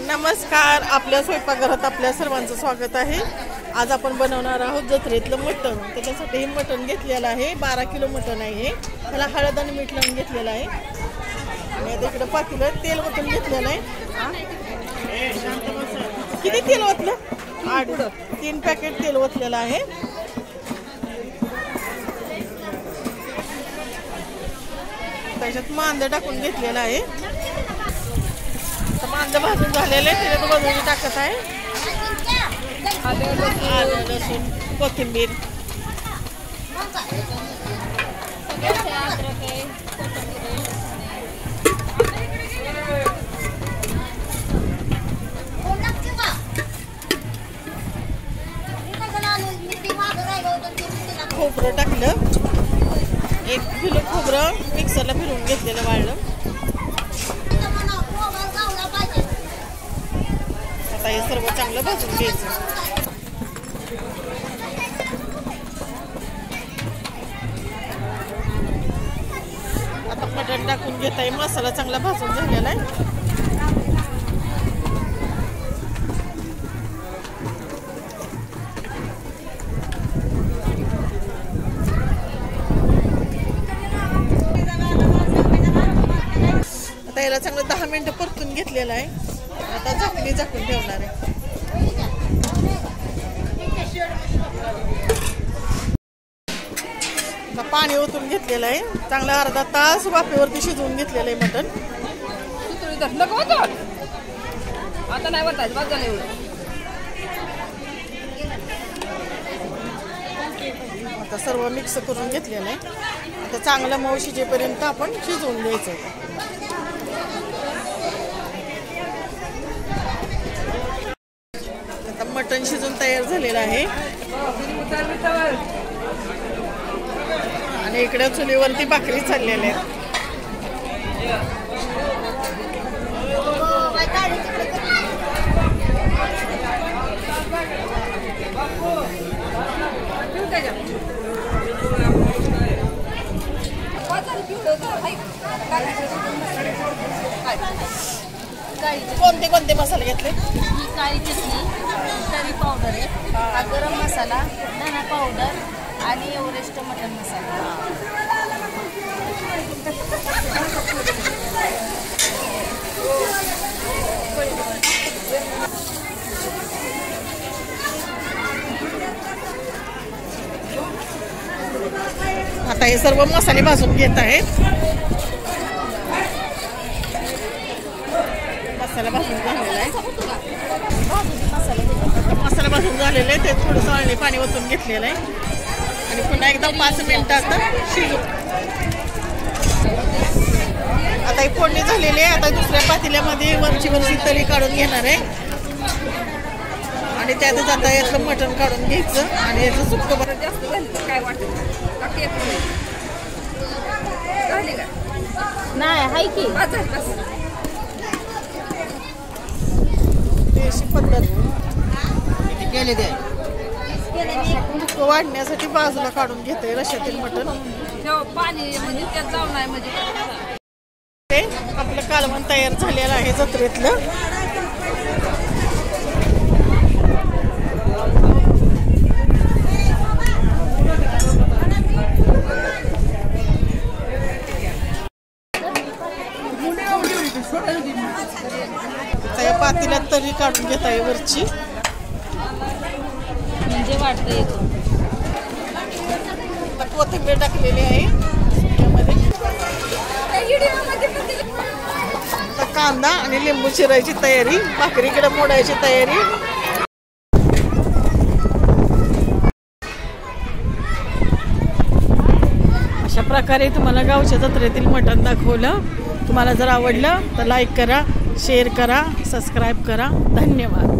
नमस्कार, आपल्या स्वयंपाकघरात आपल्या सर्वांचं स्वागत आहे। आज आपण बनवणार आहोत जत्रेतलं मटण। त्याच्यासाठी हे मटण घेतलेलं आहे, 12 किलो मटण आहे हे। त्याला हळद आणि मीठ लावून घेतलेलं आहे आणि आता इकडे पातेल्यात तेल ओतून घेतलेलं आहे। किती तेल ओतलं? 3 पॅकेट तेल ओतलेलं आहे। त्याच्यात कांदा टाकून घेतलेला आहे। कांदा भाजून झालेले त्याच्यात बाजूला टाकत आहे आलं लसूण कोथिंबीर। खोबरं टाकलं, 1 किलो खोबरं मिक्सरला फिरवून घेतलेलं वाळलं। आता हे सर्व चांगलं भाजून घ्यायचं। आता मटण टाकून घेत आहे, मसाला चांगला भाजून झालेला आहे। आता याला चांगलं 10 मिनिटं परतून घेतलेलं आहे। आता झाकणी झाकून ठेवणार आहे। आता पाणी ओतून घेतलेलं आहे, चांगला अर्धा तास वाफेवरती शिजवून घेतलेलं आहे मटण। आता नाही वाटायचं बघ झालं एवढं। आता सर्व मिक्स करून घेतलेलं आहे। आता चांगलं मऊ शिजेपर्यंत आपण शिजवून घ्यायचं। आता मटण शिजून तयार झालेलं आहे आणि इकडे चुलीवरती भाकरी चाललेल्या आहेत। कोणते कोणते मसाले घेतले? काळी चटणी, तरी पावडर आहे, हा गरम मसाला, धना पावडर आणि एव्हरेस्ट मटन मसाला। आता हे सर्व मसाले भाजून घेत आहेत। मसाला भाजून झालेला आहे। मसाला भाजून झालेला आहे, ते थोडंसं अळणी पाणी ओतून घेतलेलं आहे आणि पुन्हा एकदा 5 मिनिटं आता शिजू। आता ही फोडणी झालेली आहे। आता दुसऱ्या पातेल्यामध्ये वरची तरी काढून घेणार आहे आणि त्यातच आता यातलं मटण काढून घ्यायचं आणि याचं सुक्क बरं जास्त झालं काय वाटत नाही हाय की अशी पद्धत केली ते वाढण्यासाठी बाजूला काढून घेते रश्यातील मटण। पाणी म्हणजे त्यात जाऊ नाही म्हणजे ते आपलं कालवण तयार झालेलं आहे जत्रेतलं। त्या पातेल्यात तरी काढून घेता आहे वरची, म्हणजे वाटतं येतो। कोथिंबीर टाकलेली आहे त्यामध्ये। आता कांदा आणि लिंबू चिरायची तयारी, भाकरीकडे मोडायची तयारी। अशा प्रकारे तुम्हाला गावच्या जत्रेतील मटण दाखवलं। तुम्हाला जर आवडलं तर लाईक करा, शेअर करा, सबस्क्राईब करा। धन्यवाद।